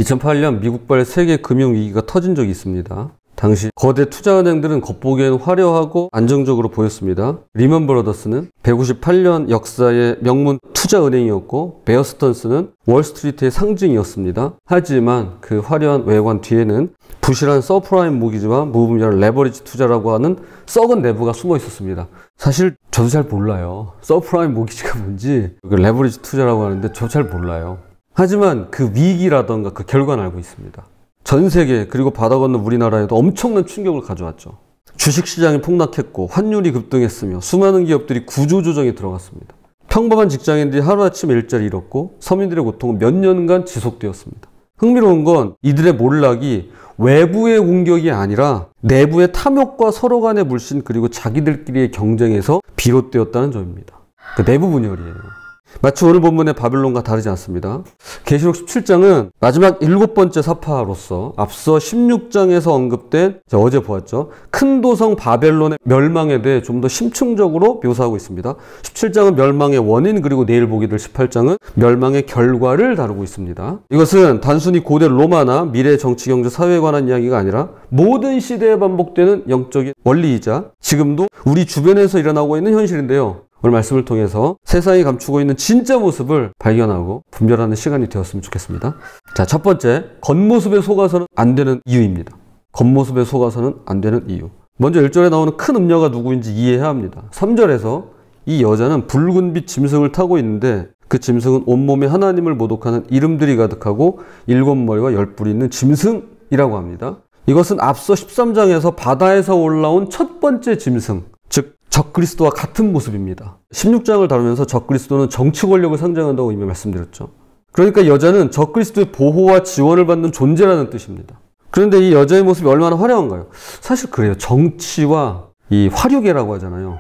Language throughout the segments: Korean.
2008년 미국발 세계 금융위기가 터진 적이 있습니다. 당시 거대 투자은행들은 겉보기엔 화려하고 안정적으로 보였습니다. 리먼 브러더스는 158년 역사의 명문 투자은행이었고 베어스턴스는 월스트리트의 상징이었습니다. 하지만 그 화려한 외관 뒤에는 부실한 서프라임 모기지와 무분별 레버리지 투자라고 하는 썩은 내부가 숨어 있었습니다. 사실 저도 잘 몰라요. 서프라임 모기지가 뭔지 레버리지 투자라고 하는데 저 잘 몰라요. 하지만 그 위기라던가 그 결과는 알고 있습니다. 전 세계 그리고 바다 건너 우리나라에도 엄청난 충격을 가져왔죠. 주식시장이 폭락했고 환율이 급등했으며 수많은 기업들이 구조조정에 들어갔습니다. 평범한 직장인들이 하루아침에 일자리 잃었고 서민들의 고통은 몇 년간 지속되었습니다. 흥미로운 건 이들의 몰락이 외부의 공격이 아니라 내부의 탐욕과 서로 간의 물씬 그리고 자기들끼리의 경쟁에서 비롯되었다는 점입니다. 그 내부 분열이에요. 마치 오늘 본문의 바벨론과 다르지 않습니다. 계시록 17장은 마지막 7번째 사파로서 앞서 16장에서 언급된 어제 보았죠. 큰 도성 바벨론의 멸망에 대해 좀 더 심층적으로 묘사하고 있습니다. 17장은 멸망의 원인 그리고 내일 보게 될 18장은 멸망의 결과를 다루고 있습니다. 이것은 단순히 고대 로마나 미래 정치, 경제, 사회에 관한 이야기가 아니라 모든 시대에 반복되는 영적인 원리이자 지금도 우리 주변에서 일어나고 있는 현실인데요. 오늘 말씀을 통해서 세상이 감추고 있는 진짜 모습을 발견하고 분별하는 시간이 되었으면 좋겠습니다. 자, 첫 번째, 겉모습에 속아서는 안 되는 이유입니다. 겉모습에 속아서는 안 되는 이유. 먼저 1절에 나오는 큰 음녀가 누구인지 이해해야 합니다. 3절에서 이 여자는 붉은빛 짐승을 타고 있는데 그 짐승은 온몸에 하나님을 모독하는 이름들이 가득하고 7머리와 10뿔이 있는 짐승이라고 합니다. 이것은 앞서 13장에서 바다에서 올라온 첫 번째 짐승, 즉 적그리스도와 같은 모습입니다. 16장을 다루면서 적그리스도는 정치 권력을 상징한다고 이미 말씀드렸죠. 그러니까 여자는 적그리스도의 보호와 지원을 받는 존재라는 뜻입니다. 그런데 이 여자의 모습이 얼마나 화려한가요? 사실 그래요. 정치와 이 화류계라고 하잖아요.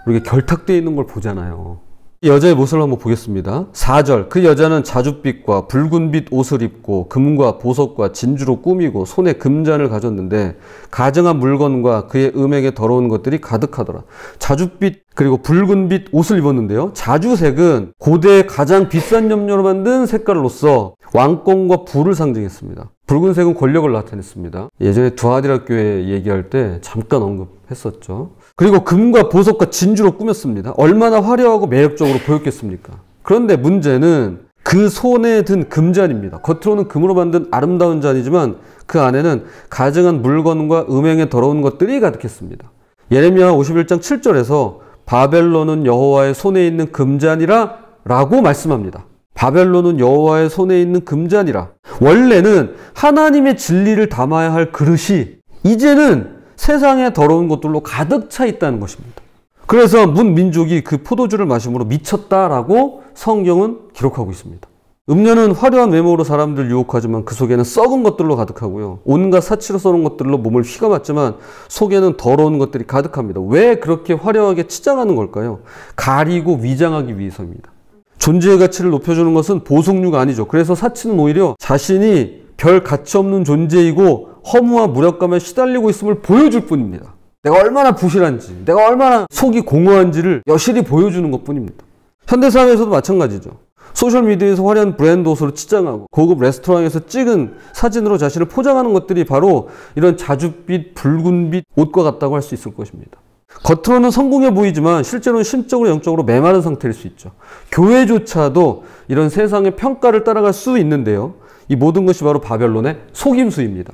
이렇게 결탁되어 있는 걸 보잖아요. 이 여자의 모습을 한번 보겠습니다. 4절, 그 여자는 자줏빛과 붉은빛 옷을 입고 금과 보석과 진주로 꾸미고 손에 금잔을 가졌는데 가증한 물건과 그의 음행에 더러운 것들이 가득하더라. 자줏빛 그리고 붉은빛 옷을 입었는데요. 자주색은 고대의 가장 비싼 염료로 만든 색깔로서 왕권과 부를 상징했습니다. 붉은색은 권력을 나타냈습니다. 예전에 두하디라 교회 얘기할 때 잠깐 언급했었죠. 그리고 금과 보석과 진주로 꾸몄습니다. 얼마나 화려하고 매력적으로 보였겠습니까? 그런데 문제는 그 손에 든 금잔입니다. 겉으로는 금으로 만든 아름다운 잔이지만 그 안에는 가증한 물건과 음행에 더러운 것들이 가득했습니다. 예레미야 51장 7절에서 바벨론은 여호와의 손에 있는 금잔이라 라고 말씀합니다. 바벨론은 여호와의 손에 있는 금잔이라. 원래는 하나님의 진리를 담아야 할 그릇이 이제는 세상에 더러운 것들로 가득 차 있다는 것입니다. 그래서 문 민족이 그 포도주를 마심으로 미쳤다라고 성경은 기록하고 있습니다. 음료는 화려한 외모로 사람들 유혹하지만 그 속에는 썩은 것들로 가득하고요. 온갖 사치로 써놓은 것들로 몸을 휘감았지만 속에는 더러운 것들이 가득합니다. 왜 그렇게 화려하게 치장하는 걸까요? 가리고 위장하기 위해서입니다. 존재의 가치를 높여주는 것은 보석류가 아니죠. 그래서 사치는 오히려 자신이 별 가치 없는 존재이고 허무와 무력감에 시달리고 있음을 보여줄 뿐입니다. 내가 얼마나 부실한지, 내가 얼마나 속이 공허한지를 여실히 보여주는 것뿐입니다. 현대사회에서도 마찬가지죠. 소셜미디어에서 화려한 브랜드 옷으로 치장하고 고급 레스토랑에서 찍은 사진으로 자신을 포장하는 것들이 바로 이런 자줏빛, 붉은빛 옷과 같다고 할 수 있을 것입니다. 겉으로는 성공해 보이지만 실제로는 심적으로 영적으로 메마른 상태일 수 있죠. 교회조차도 이런 세상의 평가를 따라갈 수 있는데요. 이 모든 것이 바로 바벨론의 속임수입니다.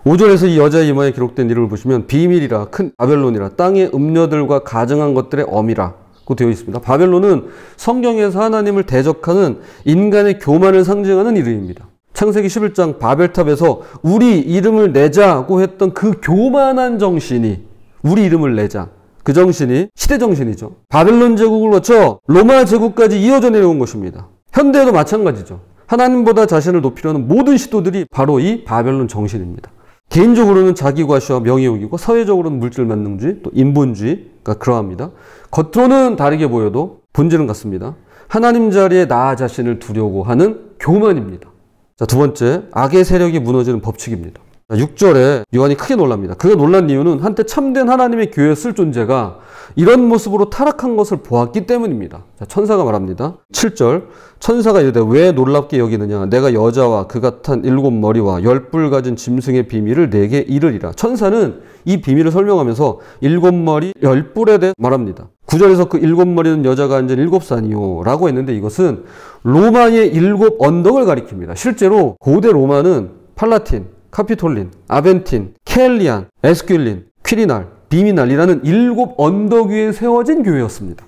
5절에서 이 여자의 이마에 기록된 이름을 보시면 비밀이라 큰 바벨론이라 땅의 음녀들과 가증한 것들의 어미라고 되어 있습니다. 바벨론은 성경에서 하나님을 대적하는 인간의 교만을 상징하는 이름입니다. 창세기 11장 바벨탑에서 우리 이름을 내자고 했던 그 교만한 정신이 우리 이름을 내자. 그 정신이 시대 정신이죠. 바벨론 제국을 거쳐 로마 제국까지 이어져 내려온 것입니다. 현대에도 마찬가지죠. 하나님보다 자신을 높이려는 모든 시도들이 바로 이 바벨론 정신입니다. 개인적으로는 자기과시와 명예욕이고 사회적으로는 물질 만능주의, 또 인본주의가 그러합니다. 겉으로는 다르게 보여도 본질은 같습니다. 하나님 자리에 나 자신을 두려고 하는 교만입니다. 자, 두 번째, 악의 세력이 무너지는 법칙입니다. 6절에 요한이 크게 놀랍니다. 그가 놀란 이유는 한때 참된 하나님의 교회였을 존재가 이런 모습으로 타락한 것을 보았기 때문입니다. 자, 천사가 말합니다. 7절 천사가 이르되 왜 놀랍게 여기느냐 내가 여자와 그가 탄 7머리와 10뿔 가진 짐승의 비밀을 내게 이르리라. 천사는 이 비밀을 설명하면서 7머리 10뿔에 대해 말합니다. 9절에서 그 7머리는 여자가 앉은 7산이요 라고 했는데 이것은 로마의 7 언덕을 가리킵니다. 실제로 고대 로마는 팔라틴, 카피톨린, 아벤틴, 켈리안, 에스큘린, 퀴리날, 비미날이라는 7 언덕 위에 세워진 교회였습니다.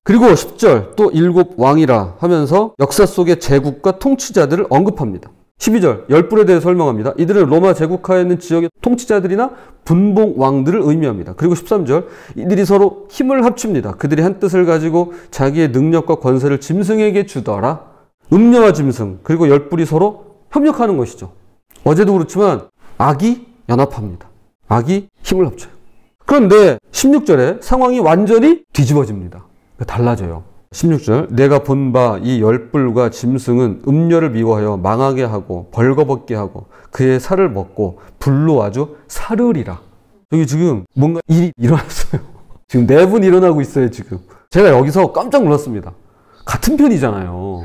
그리고 10절 또 7 왕이라 하면서 역사 속의 제국과 통치자들을 언급합니다. 12절 10뿔에 대해 설명합니다. 이들은 로마 제국하에 있는 지역의 통치자들이나 분봉 왕들을 의미합니다. 그리고 13절 이들이 서로 힘을 합칩니다. 그들이 한 뜻을 가지고 자기의 능력과 권세를 짐승에게 주더라. 음녀와 짐승 그리고 10뿔이 서로 협력하는 것이죠. 어제도 그렇지만 악이 연합합니다. 악이 힘을 합쳐요. 그런데 16절에 상황이 완전히 뒤집어집니다. 달라져요. 16절 내가 본 바 이 10뿔과 짐승은 음녀를 미워하여 망하게 하고 벌거벗게 하고 그의 살을 먹고 불로 아주 사르리라. 여기 지금 뭔가 일이 일어났어요. 지금 4분 일어나고 있어요. 지금 제가 여기서 깜짝 놀랐습니다. 같은 편이잖아요.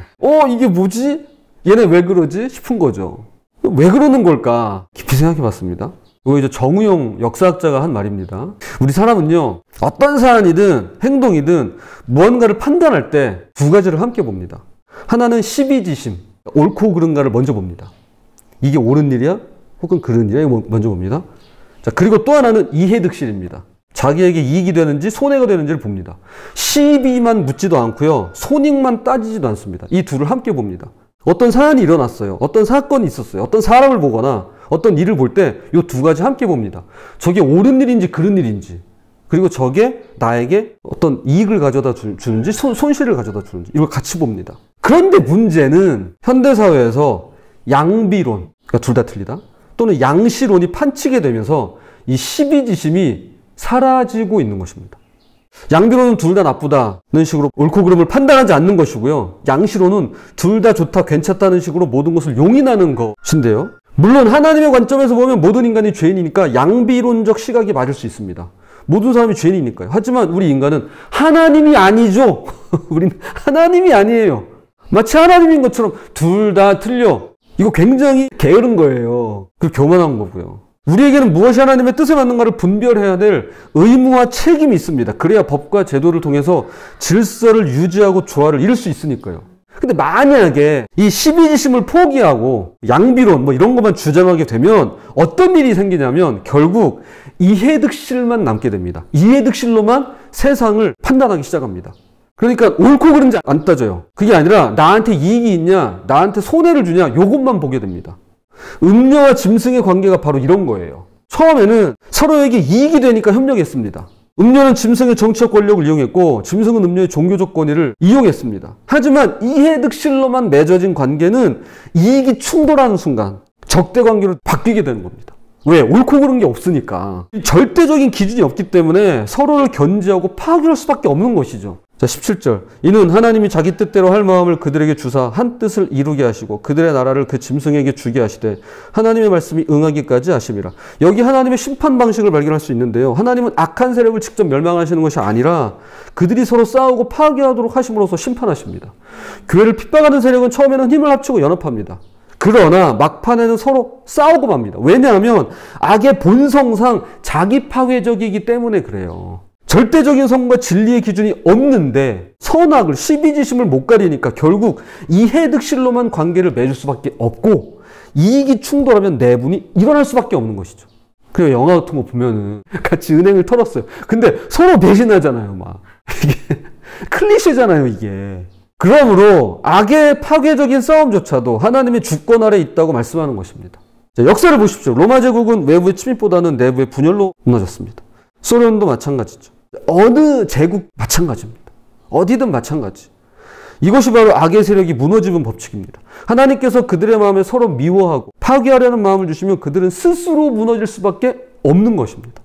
이게 뭐지? 얘네 왜 그러지? 싶은 거죠. 왜 그러는 걸까? 깊이 생각해 봤습니다. 이거 이제 정우영 역사학자가 한 말입니다. 우리 사람은요, 어떤 사안이든 행동이든 무언가를 판단할 때 2가지를 함께 봅니다. 하나는 시비지심, 옳고 그른가를 먼저 봅니다. 이게 옳은 일이야? 혹은 그른 일이야? 먼저 봅니다. 자, 그리고 또 하나는 이해득실입니다. 자기에게 이익이 되는지 손해가 되는지를 봅니다. 시비만 묻지도 않고요, 손익만 따지지도 않습니다. 이 둘을 함께 봅니다. 어떤 사안이 일어났어요. 어떤 사건이 있었어요. 어떤 사람을 보거나 어떤 일을 볼 때 이 2가지 함께 봅니다. 저게 옳은 일인지 그른 일인지, 그리고 저게 나에게 어떤 이익을 가져다 주는지 손실을 가져다 주는지, 이걸 같이 봅니다. 그런데 문제는 현대사회에서 양비론, 그러니까 둘 다 틀리다, 또는 양시론이 판치게 되면서 이 시비지심이 사라지고 있는 것입니다. 양비론은 둘 다 나쁘다는 식으로 옳고 그름을 판단하지 않는 것이고요. 양시론은 둘 다 좋다, 괜찮다는 식으로 모든 것을 용인하는 것인데요. 물론 하나님의 관점에서 보면 모든 인간이 죄인이니까 양비론적 시각이 맞을 수 있습니다. 모든 사람이 죄인이니까요. 하지만 우리 인간은 하나님이 아니죠. 우린 하나님이 아니에요. 마치 하나님인 것처럼 둘 다 틀려. 이거 굉장히 게으른 거예요. 그 교만한 거고요. 우리에게는 무엇이 하나님의 뜻에 맞는가를 분별해야 될 의무와 책임이 있습니다. 그래야 법과 제도를 통해서 질서를 유지하고 조화를 이룰 수 있으니까요. 근데 만약에 이 시비지심을 포기하고 양비론 이런 것만 주장하게 되면 어떤 일이 생기냐면 결국 이해득실만 남게 됩니다. 이해득실로만 세상을 판단하기 시작합니다. 그러니까 옳고 그른지 안 따져요. 그게 아니라 나한테 이익이 있냐, 나한테 손해를 주냐, 요것만 보게 됩니다. 음녀와 짐승의 관계가 바로 이런 거예요. 처음에는 서로에게 이익이 되니까 협력했습니다. 음녀는 짐승의 정치적 권력을 이용했고 짐승은 음녀의 종교적 권위를 이용했습니다. 하지만 이해득실로만 맺어진 관계는 이익이 충돌하는 순간 적대 관계로 바뀌게 되는 겁니다. 왜? 옳고 그른 게 없으니까. 절대적인 기준이 없기 때문에 서로를 견제하고 파괴할 수밖에 없는 것이죠. 자, 17절. 이는 하나님이 자기 뜻대로 할 마음을 그들에게 주사 한 뜻을 이루게 하시고 그들의 나라를 그 짐승에게 주게 하시되 하나님의 말씀이 응하기까지 하심이라. 여기 하나님의 심판 방식을 발견할 수 있는데요. 하나님은 악한 세력을 직접 멸망하시는 것이 아니라 그들이 서로 싸우고 파괴하도록 하심으로써 심판하십니다. 교회를 핍박하는 세력은 처음에는 힘을 합치고 연합합니다. 그러나 막판에는 서로 싸우고 맙니다. 왜냐하면 악의 본성상 자기 파괴적이기 때문에 그래요. 절대적인 선과 진리의 기준이 없는데 선악을, 시비지심을 못 가리니까 결국 이해득실로만 관계를 맺을 수밖에 없고 이익이 충돌하면 내분이 일어날 수밖에 없는 것이죠. 그리고 영화 같은 거 보면은 같이 은행을 털었어요. 근데 서로 배신하잖아요. 막 이게 클리셰잖아요, 이게. 그러므로 악의 파괴적인 싸움조차도 하나님의 주권 아래 있다고 말씀하는 것입니다. 자, 역사를 보십시오. 로마 제국은 외부의 침입보다는 내부의 분열로 무너졌습니다. 소련도 마찬가지죠. 어느 제국 마찬가지입니다. 어디든 마찬가지. 이것이 바로 악의 세력이 무너지는 법칙입니다. 하나님께서 그들의 마음에 서로 미워하고 파괴하려는 마음을 주시면 그들은 스스로 무너질 수밖에 없는 것입니다.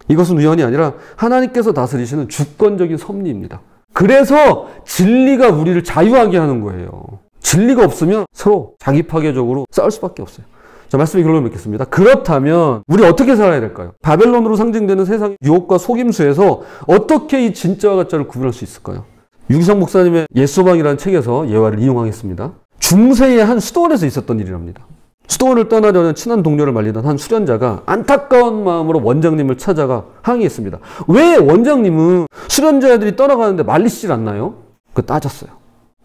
이것은 우연이 아니라 하나님께서 다스리시는 주권적인 섭리입니다. 그래서 진리가 우리를 자유하게 하는 거예요. 진리가 없으면 서로 자기 파괴적으로 싸울 수밖에 없어요. 자, 말씀의 결론을 맺겠습니다. 그렇다면 우리 어떻게 살아야 될까요? 바벨론으로 상징되는 세상의 유혹과 속임수에서 어떻게 이 진짜와 가짜를 구분할 수 있을까요? 유기성 목사님의 옛소방이라는 책에서 예화를 인용하겠습니다. 중세의 한 수도원에서 있었던 일이랍니다. 수도원을 떠나려는 친한 동료를 말리던 한 수련자가 안타까운 마음으로 원장님을 찾아가 항의했습니다. 왜 원장님은 수련자들이 떠나가는데 말리시질 않나요? 그 따졌어요.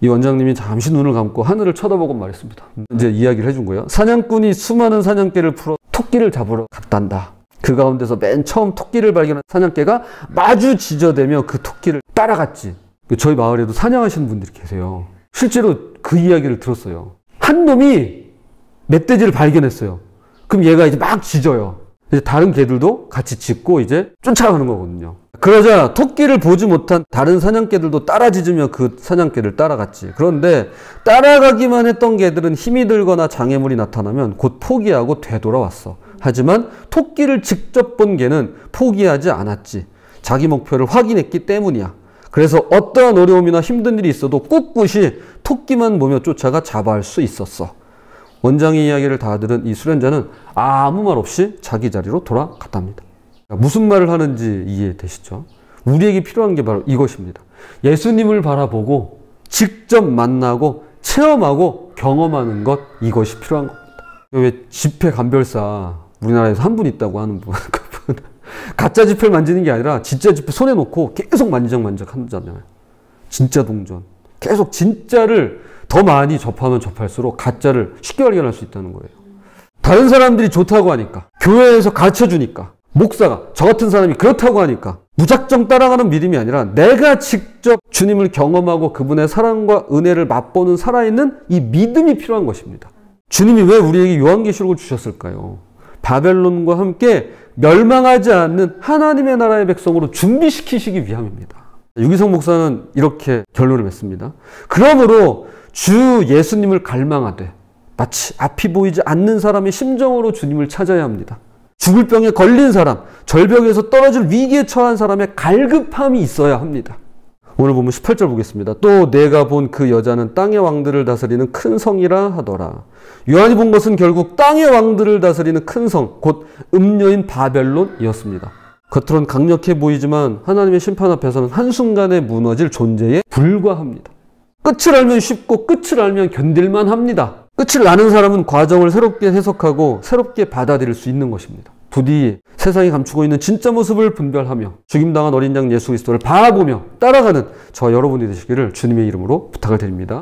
이 원장님이 잠시 눈을 감고 하늘을 쳐다보고 말했습니다. 이제 이야기를 해준 거예요. 사냥꾼이 수많은 사냥개를 풀어 토끼를 잡으러 갔단다. 그 가운데서 맨 처음 토끼를 발견한 사냥개가 마주 지저대며 그 토끼를 따라갔지. 저희 마을에도 사냥하시는 분들이 계세요. 실제로 그 이야기를 들었어요. 한 놈이 멧돼지를 발견했어요. 그럼 얘가 이제 막 짖어요. 이제 다른 개들도 같이 짖고 이제 쫓아가는 거거든요. 그러자 토끼를 보지 못한 다른 사냥개들도 따라 짖으며 그 사냥개를 따라갔지. 그런데 따라가기만 했던 개들은 힘이 들거나 장애물이 나타나면 곧 포기하고 되돌아왔어. 하지만 토끼를 직접 본 개는 포기하지 않았지. 자기 목표를 확인했기 때문이야. 그래서 어떠한 어려움이나 힘든 일이 있어도 꿋꿋이 토끼만 보며 쫓아가 잡아할 수 있었어. 원장의 이야기를 다 들은 이 수련자는 아무 말 없이 자기 자리로 돌아갔답니다. 무슨 말을 하는지 이해되시죠? 우리에게 필요한 게 바로 이것입니다. 예수님을 바라보고 직접 만나고 체험하고 경험하는 것, 이것이 필요한 겁니다. 왜 지폐 감별사 우리나라에서 한 분 있다고 하는 분, 그분 가짜 지폐를 만지는 게 아니라 진짜 지폐 손에 놓고 계속 만지작만지작 하잖아요. 진짜 동전. 계속 진짜를 더 많이 접하면 접할수록 가짜를 쉽게 발견할 수 있다는 거예요. 다른 사람들이 좋다고 하니까, 교회에서 가르쳐 주니까, 목사가 저 같은 사람이 그렇다고 하니까 무작정 따라가는 믿음이 아니라 내가 직접 주님을 경험하고 그분의 사랑과 은혜를 맛보는 살아있는 이 믿음이 필요한 것입니다. 주님이 왜 우리에게 요한계시록을 주셨을까요? 바벨론과 함께 멸망하지 않는 하나님의 나라의 백성으로 준비시키시기 위함입니다. 유기성 목사는 이렇게 결론을 맺습니다. 그러므로 주 예수님을 갈망하되 마치 앞이 보이지 않는 사람의 심정으로 주님을 찾아야 합니다. 죽을 병에 걸린 사람, 절벽에서 떨어질 위기에 처한 사람의 갈급함이 있어야 합니다. 오늘 보면 18절 보겠습니다. 또 내가 본 그 여자는 땅의 왕들을 다스리는 큰 성이라 하더라. 요한이 본 것은 결국 땅의 왕들을 다스리는 큰 성, 곧 음녀인 바벨론이었습니다. 겉으로는 강력해 보이지만 하나님의 심판 앞에서는 한순간에 무너질 존재에 불과합니다. 끝을 알면 쉽고 끝을 알면 견딜만 합니다. 끝을 아는 사람은 과정을 새롭게 해석하고 새롭게 받아들일 수 있는 것입니다. 부디 세상이 감추고 있는 진짜 모습을 분별하며 죽임당한 어린 양 예수 그리스도를 바라보며 따라가는 저와 여러분이 되시기를 주님의 이름으로 부탁을 드립니다.